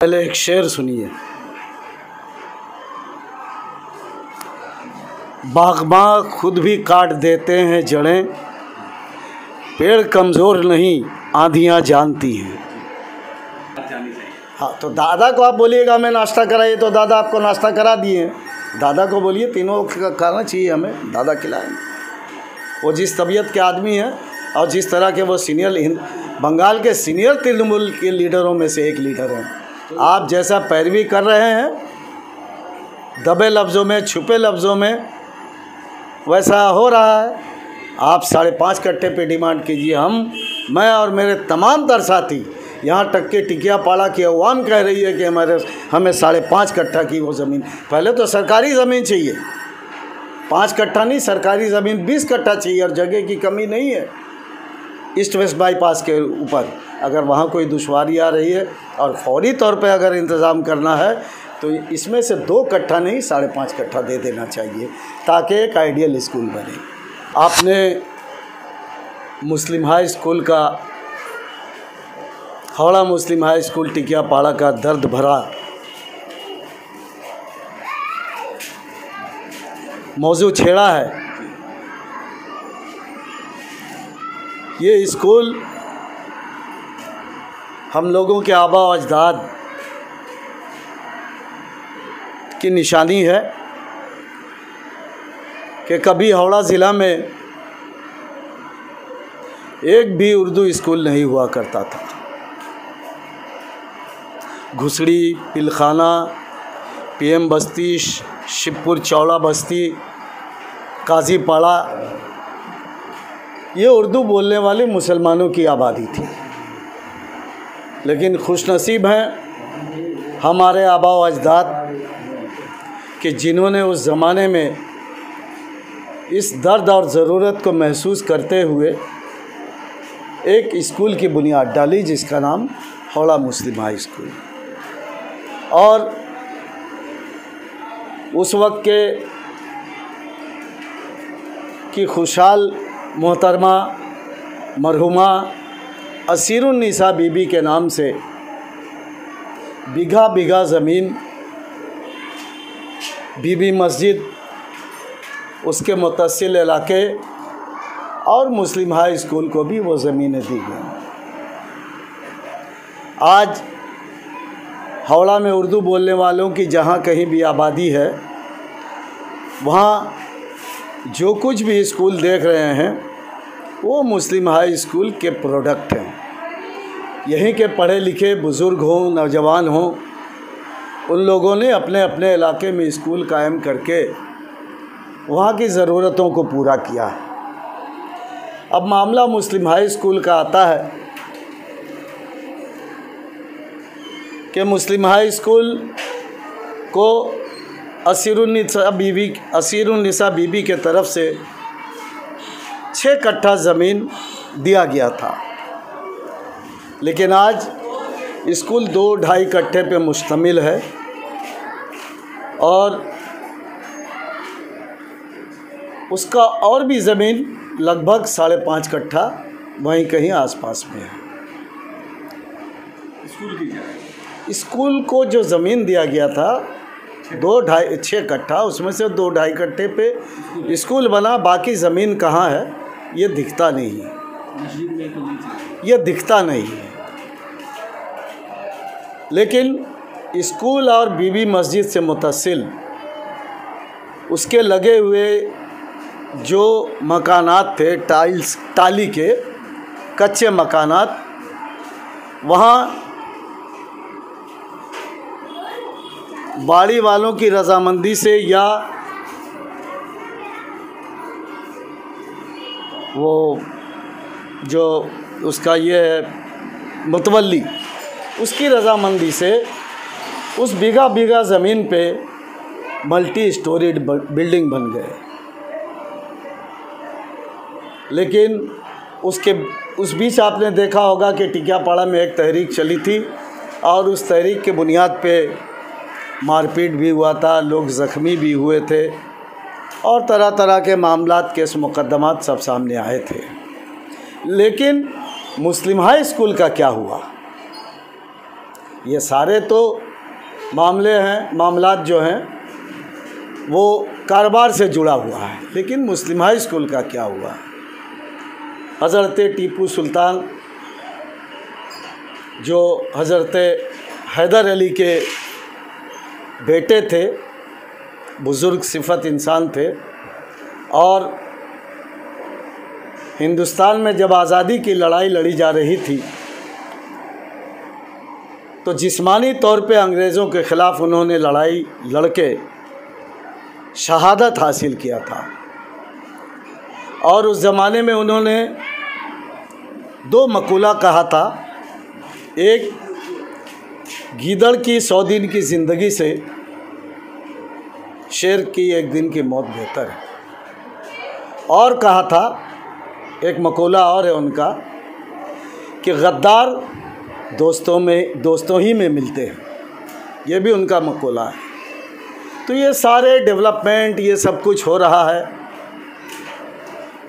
पहले एक शेर सुनिए। बागबां खुद भी काट देते हैं जड़ें, पेड़ कमज़ोर नहीं आंधियाँ जानती हैं। हाँ, तो दादा को आप बोलिएगा हमें नाश्ता कराइए, तो दादा आपको नाश्ता करा दिए। दादा को बोलिए तीनों खाना चाहिए हमें, दादा खिलाएंगे। वो जिस तबीयत के आदमी हैं और जिस तरह के वो सीनियर बंगाल के सीनियर तृणमूल के लीडरों में से एक लीडर हैं। आप जैसा पैरवी कर रहे हैं दबे लफ्ज़ों में, छुपे लफ्ज़ों में, वैसा हो रहा है। आप 5.5 कट्ठे पे डिमांड कीजिए। मैं और मेरे तमाम तर साथी, यहाँ तक के टिकियापाड़ा की अवाम कह रही है कि हमें 5.5 कट्ठा की वो ज़मीन, पहले तो सरकारी ज़मीन चाहिए, 5 कट्ठा नहीं, सरकारी ज़मीन 20 कट्ठा चाहिए। और जगह की कमी नहीं है ईस्ट वेस्ट बाईपास के ऊपर। अगर वहाँ कोई दुश्वारी आ रही है और फौरी तौर पे अगर इंतज़ाम करना है तो इसमें से 2 कट्ठा नहीं 5.5 कट्ठा दे देना चाहिए, ताकि एक आइडियल स्कूल बने। आपने मुस्लिम हाई स्कूल का, हावड़ा मुस्लिम हाई स्कूल टिकियापाड़ा का दर्द भरा मौजू छेड़ा है। ये स्कूल हम लोगों के आबा व अजदाद की निशानी है कि कभी हावड़ा ज़िला में एक भी उर्दू स्कूल नहीं हुआ करता था। घुसड़ी, पिलखाना, पीएम बस्ती, शिवपुर चौड़ा बस्ती, काजीपाड़ा, ये उर्दू बोलने वाले मुसलमानों की आबादी थी। लेकिन खुशनसीब हैं हमारे आबा व अजदाद कि जिन्होंने उस ज़माने में इस दर्द और ज़रूरत को महसूस करते हुए एक स्कूल की बुनियाद डाली, जिसका नाम हावड़ा मुस्लिम हाई स्कूल। और उस वक्त की खुशहाल मोहतरमा मरहुमा असीरुन्निसा बीबी के नाम से बीघा बीघा ज़मीन, बीबी मस्जिद, उसके मुतसिल इलाके और मुस्लिम हाई स्कूल को भी वो ज़मीनें दी गई। आज हावड़ा में उर्दू बोलने वालों की जहाँ कहीं भी आबादी है, वहाँ जो कुछ भी स्कूल देख रहे हैं वो मुस्लिम हाई स्कूल के प्रोडक्ट हैं। यहीं के पढ़े लिखे बुज़ुर्ग हों, नौजवान हों, उन लोगों ने अपने अपने इलाके में स्कूल कायम करके वहाँ की ज़रूरतों को पूरा किया है। अब मामला मुस्लिम हाई स्कूल का आता है कि मुस्लिम हाई स्कूल को असीरुन्निसा बीबी के तरफ से 6 कट्ठा ज़मीन दिया गया था। लेकिन आज स्कूल 2-2.5 कट्ठे पे मुश्तमिल है और उसका और भी ज़मीन लगभग 5.5 कट्ठा वहीं कहीं आसपास में है। स्कूल को जो ज़मीन दिया गया था 6 कट्ठा, उसमें से 2-2.5 कट्ठे पे स्कूल बना। बाकी ज़मीन कहाँ है ये दिखता नहीं है, ये दिखता नहीं है। लेकिन स्कूल और बीबी मस्जिद से मुतसिल उसके लगे हुए जो मकानात थे, टाली के कच्चे मकानात, वहाँ बाड़ी वालों की रजामंदी से या वो जो उसका ये है मुतवल्ली, उसकी रजामंदी से उस बीघा बीघा ज़मीन पे मल्टी स्टोरीड बिल्डिंग बन गए। लेकिन उस बीच आपने देखा होगा कि टिकियापाड़ा में एक तहरीक चली थी और उस तहरीक के बुनियाद पे मारपीट भी हुआ था, लोग ज़ख्मी भी हुए थे और तरह तरह के मामलात, केस मुकदमात सब सामने आए थे। लेकिन मुस्लिम हाई स्कूल का क्या हुआ? ये सारे तो मामलात जो हैं वो कारोबार से जुड़ा हुआ है। लेकिन मुस्लिम हाई स्कूल का क्या हुआ? हज़रत टीपू सुल्तान जो हज़रत हैदर अली के बेटे थे, बुज़ुर्ग सिफत इंसान थे, और हिंदुस्तान में जब आज़ादी की लड़ाई लड़ी जा रही थी तो जिस्मानी तौर पे अंग्रेज़ों के ख़िलाफ़ उन्होंने लड़ाई लड़के शहादत हासिल किया था। और उस ज़माने में उन्होंने 2 मक़ूला कहा था। एक, गीदड़ की 100 दिन की ज़िंदगी से शेर की 1 दिन की मौत बेहतर है। और कहा था, एक मक़ूला और है उनका, कि गद्दार दोस्तों ही में मिलते हैं। ये भी उनका मक़ूला है। तो ये सारे डेवलपमेंट, ये सब कुछ हो रहा है।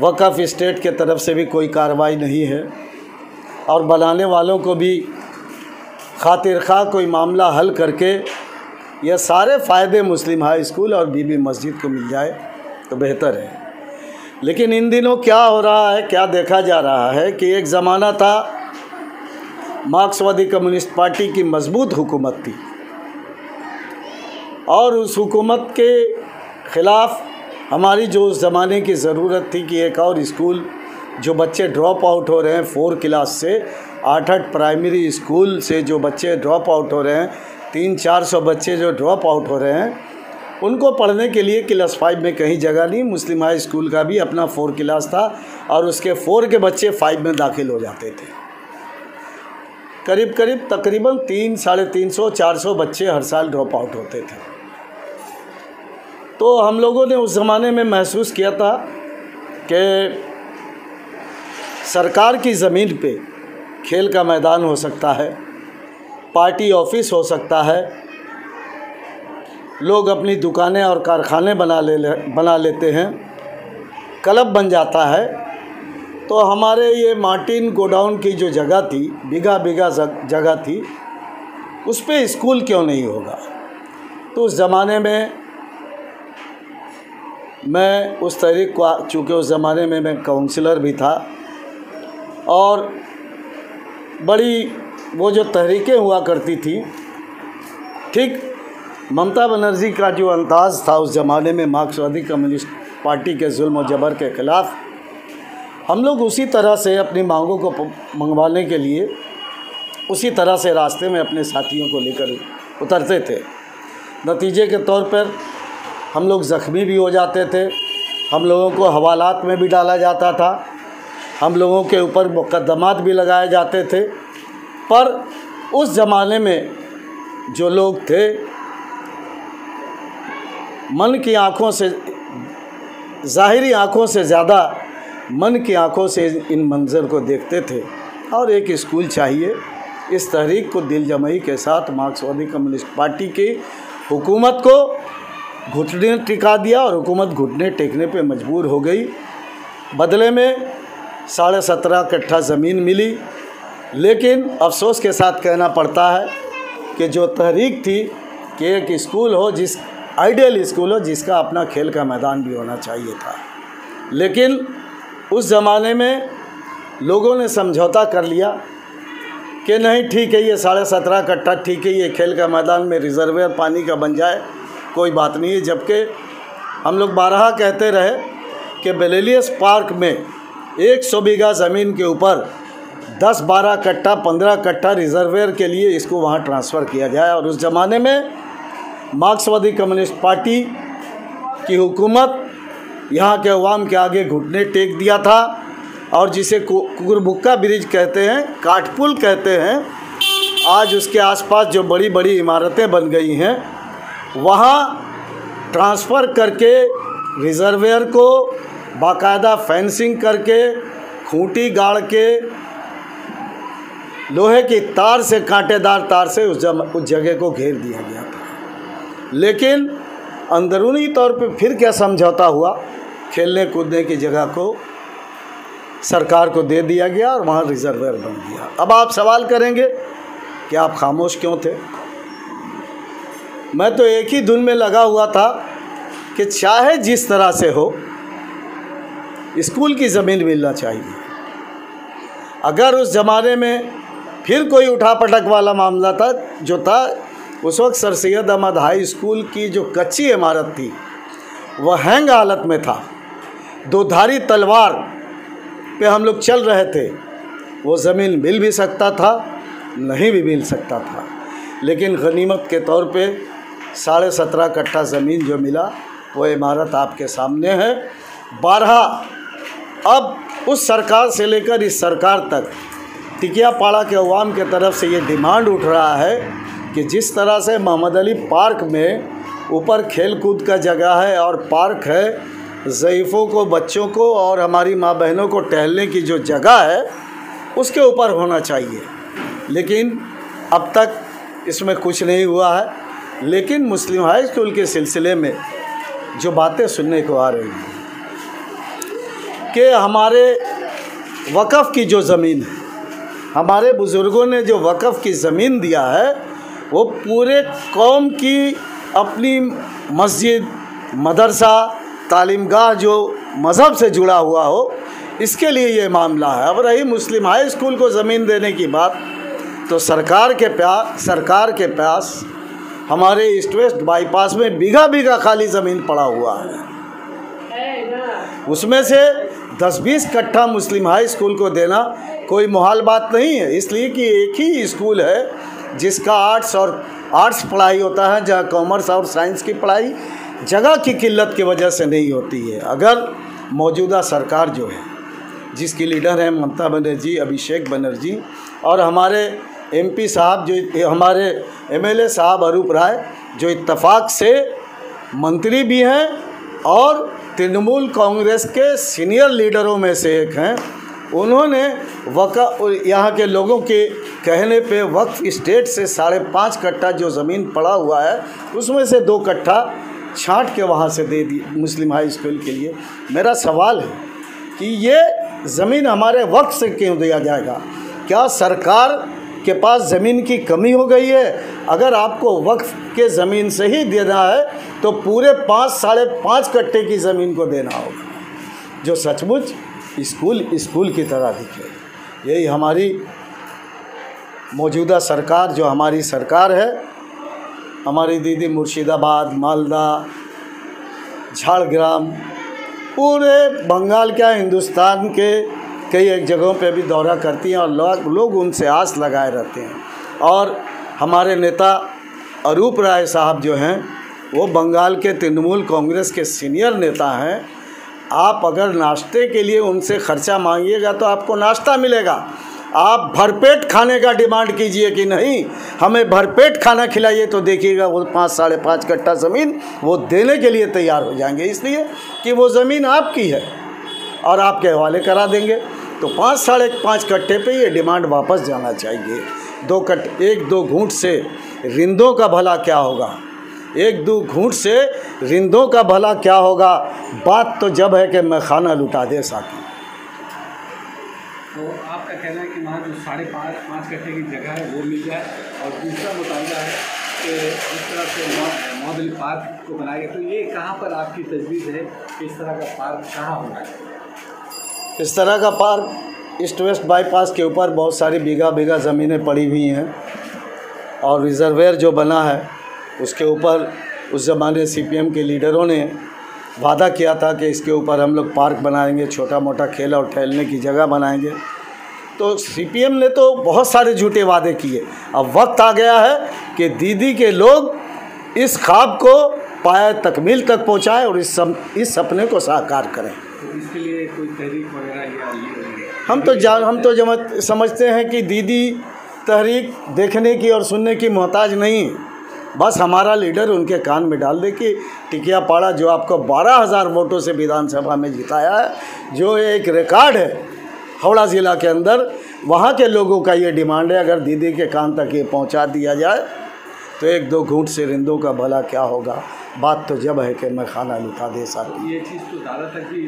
वक़्फ़ स्टेट के तरफ से भी कोई कार्रवाई नहीं है, और बनाने वालों को भी खातिर खा कोई मामला हल करके ये सारे फ़ायदे मुस्लिम हाई स्कूल और बीबी मस्जिद को मिल जाए तो बेहतर है। लेकिन इन दिनों क्या हो रहा है, क्या देखा जा रहा है कि एक ज़माना था मार्क्सवादी कम्युनिस्ट पार्टी की मजबूत हुकूमत थी, और उस हुकूमत के ख़िलाफ़ हमारी जो उस ज़माने की ज़रूरत थी कि एक और स्कूल, जो बच्चे ड्रॉप आउट हो रहे हैं 4 क्लास से, 8 प्राइमरी स्कूल से जो बच्चे ड्रॉप आउट हो रहे हैं, 300-400 बच्चे जो ड्रॉप आउट हो रहे हैं, उनको पढ़ने के लिए क्लास 5 में कहीं जगह नहीं। मुस्लिम हाई स्कूल का भी अपना 4 क्लास था, और उसके 4 के बच्चे 5 में दाखिल हो जाते थे। करीब तकरीबन 300-350-400 बच्चे हर साल ड्रॉप आउट होते थे। तो हम लोगों ने उस ज़माने में महसूस किया था कि सरकार की ज़मीन पे खेल का मैदान हो सकता है, पार्टी ऑफिस हो सकता है, लोग अपनी दुकानें और कारखाने बना लेते हैं, क्लब बन जाता है। तो हमारे ये मार्टिन गोडाउन की जो जगह थी, बिगा जगह थी, उस पे स्कूल क्यों नहीं होगा? तो उस ज़माने में मैं उस तहरीक को, चूँकि उस ज़माने में मैं काउंसलर भी था, और बड़ी वो जो तहरीकें हुआ करती थी, ठीक ममता बनर्जी का जो अंदाज़ था उस ज़माने में मार्क्सवादी कम्युनिस्ट पार्टी के जुल्म और जबर के ख़िलाफ़, हम लोग उसी तरह से अपनी मांगों को मंगवाने के लिए उसी तरह से रास्ते में अपने साथियों को लेकर उतरते थे। नतीजे के तौर पर हम लोग ज़ख्मी भी हो जाते थे, हम लोगों को हवालात में भी डाला जाता था, हम लोगों के ऊपर मुकदमात भी लगाए जाते थे। पर उस ज़माने में जो लोग थे, मन की आँखों से, ज़ाहिरी आँखों से ज़्यादा मन की आँखों से इन मंज़र को देखते थे। और एक स्कूल चाहिए, इस तहरीक को दिल जमई के साथ मार्क्सवादी कम्युनिस्ट पार्टी की हुकूमत को घुटने टिका दिया, और हुकूमत घुटने टेकने पे मजबूर हो गई। बदले में 17.5 कट्ठा ज़मीन मिली। लेकिन अफसोस के साथ कहना पड़ता है कि जो तहरीक थी कि एक स्कूल हो, जिस आइडियल स्कूल हो, जिसका अपना खेल का मैदान भी होना चाहिए था, लेकिन उस ज़माने में लोगों ने समझौता कर लिया कि नहीं, ठीक है, ये 17.5 कट्ठा ठीक है, ये खेल का मैदान में रिजर्वेयर पानी का बन जाए, कोई बात नहीं है। जबकि हम लोग बारहा कहते रहे कि बेलेलियस पार्क में 100 बीघा ज़मीन के ऊपर 10-12 कट्ठा 15 कट्ठा रिजर्वेयर के लिए इसको वहाँ ट्रांसफ़र किया जाए। और उस ज़माने में मार्क्सवादी कम्युनिस्ट पार्टी की हुकूमत यहाँ के अवाम के आगे घुटने टेक दिया था, और जिसे कुकुरमुक्का ब्रिज कहते हैं, काठपुल कहते हैं, आज उसके आसपास जो बड़ी बड़ी इमारतें बन गई हैं, वहाँ ट्रांसफ़र करके रिजर्वेयर को बाकायदा फेंसिंग करके, खूंटी गाड़ के, लोहे की तार से, कांटेदार तार से उस जगह को घेर दिया गया था। लेकिन अंदरूनी तौर पे फिर क्या समझौता हुआ, खेलने कूदने की जगह को सरकार को दे दिया गया और वहाँ रिजर्वेयर बन गया। अब आप सवाल करेंगे कि आप खामोश क्यों थे। मैं तो एक ही धुन में लगा हुआ था कि चाहे जिस तरह से हो स्कूल की ज़मीन मिलना चाहिए। अगर उस ज़माने में फिर कोई उठापटक वाला मामला था जो था, उस वक्त sir Syed Ahmad high school की जो कच्ची इमारत थी वह हैंग हालत में था, दोधारी तलवार पे हम लोग चल रहे थे। वो ज़मीन मिल भी सकता था, नहीं भी मिल सकता था, लेकिन गनीमत के तौर पे 17.5 कट्ठा ज़मीन जो मिला वो इमारत आपके सामने है। 12 अब उस सरकार से लेकर इस सरकार तक टिकियापाड़ा के अवाम के तरफ से ये डिमांड उठ रहा है कि जिस तरह से मोहम्मद अली पार्क में ऊपर खेल कूद का जगह है और पार्क है, ज़ईफ़ों को, बच्चों को और हमारी माँ बहनों को टहलने की जो जगह है उसके ऊपर होना चाहिए, लेकिन अब तक इसमें कुछ नहीं हुआ है। लेकिन मुस्लिम हाई स्कूल के सिलसिले में जो बातें सुनने को आ रही हैं कि हमारे वक़फ़ की जो ज़मीन है, हमारे बुज़ुर्गों ने जो वक़फ़ की ज़मीन दिया है वो पूरे कौम की अपनी मस्जिद, मदरसा, तालीमगाह जो मज़हब से जुड़ा हुआ हो, इसके लिए ये मामला है। अब रही मुस्लिम हाई स्कूल को ज़मीन देने की बात, तो सरकार के पास हमारे ईस्ट वेस्ट बाईपास में बीघा खाली ज़मीन पड़ा हुआ है। उसमें से 10-20 कट्ठा मुस्लिम हाई स्कूल को देना कोई मुहाल बात नहीं है, इसलिए कि एक ही स्कूल है जिसका आर्ट्स पढ़ाई होता है, जहाँ कॉमर्स और साइंस की पढ़ाई जगह की किल्लत की वजह से नहीं होती है। अगर मौजूदा सरकार जो है, जिसकी लीडर हैं ममता बनर्जी, अभिषेक बनर्जी, और हमारे MP साहब जो हमारे MLA साहब अरूप राय जो इत्तफाक से मंत्री भी हैं और तृणमूल कांग्रेस के सीनियर लीडरों में से एक हैं, उन्होंने यहाँ के लोगों के कहने पे वक्फ स्टेट से 5.5 कट्ठा जो ज़मीन पड़ा हुआ है उसमें से 2 कट्ठा छांट के वहाँ से दे दी मुस्लिम हाई स्कूल के लिए। मेरा सवाल है कि ये ज़मीन हमारे वक्फ से क्यों दिया जाएगा? क्या सरकार के पास ज़मीन की कमी हो गई है? अगर आपको वक्फ के ज़मीन से ही देना है तो पूरे 5-5.5 कट्ठे की ज़मीन को देना होगा, जो सचमुच स्कूल की तरह दिखे। यही हमारी मौजूदा सरकार, जो हमारी सरकार है, हमारी दीदी मुर्शिदाबाद, मालदा, झाड़ग्राम, पूरे बंगाल क्या हिंदुस्तान के कई एक जगहों पे भी दौरा करती हैं और लोग उनसे आस लगाए रहते हैं। और हमारे नेता अरूप राय साहब जो हैं वो बंगाल के तृणमूल कांग्रेस के सीनियर नेता हैं। आप अगर नाश्ते के लिए उनसे ख़र्चा मांगिएगा तो आपको नाश्ता मिलेगा। आप भरपेट खाने का डिमांड कीजिए कि नहीं हमें भरपेट खाना खिलाइए, तो देखिएगा वो 5-5.5 कट्ठा ज़मीन वो देने के लिए तैयार हो जाएंगे, इसलिए कि वो ज़मीन आपकी है और आपके हवाले करा देंगे। तो 5-5.5 कट्ठे पे ये डिमांड वापस जाना चाहिए। 1-2 घूंट से रिंदों का भला क्या होगा? 1-2 घूंट से रिंदों का भला क्या होगा? बात तो जब है कि मैं खाना लुटा दे साकी। तो आपका कहना है कि वहाँ जो 5.5 कट्ठे की जगह है वो मिल जाए, और दूसरा मुताबिका है कि इस तरह से मोहम्मद अली पार्क को बनाया गया, तो ये कहाँ पर आपकी तजवीज़ है कि इस तरह का पार्क कहाँ होना है? इस तरह का पार्क ईस्ट वेस्ट बाईपास के ऊपर बहुत सारी बीघा ज़मीनें पड़ी हुई हैं और रिज़र्वेयर जो बना है उसके ऊपर उस ज़माने CPM के लीडरों ने वादा किया था कि इसके ऊपर हम लोग पार्क बनाएंगे, छोटा मोटा खेल और टहलने की जगह बनाएंगे। तो CPM ने तो बहुत सारे झूठे वादे किए। अब वक्त आ गया है कि दीदी के लोग इस ख्वाब को पाया तकमील तक पहुँचाएँ और इस सपने को साकार करें। तो इसके लिए कोई तहरीक वगैरह या हम तो समझते हैं कि दीदी तहरीक देखने की और सुनने की मोहताज नहीं, बस हमारा लीडर उनके कान में डाल दे कि टिकियापाड़ा जो आपको 12,000 वोटों से विधानसभा में जिताया है, जो एक रिकॉर्ड है हावड़ा ज़िला के अंदर, वहाँ के लोगों का ये डिमांड है। अगर दीदी के कान तक ये पहुँचा दिया जाए तो 1-2 घूंट से रिंदों का भला क्या होगा? बात तो जब है कि मैं खाना लुटा दे साकी। ये चीज़ तो दादा तक भी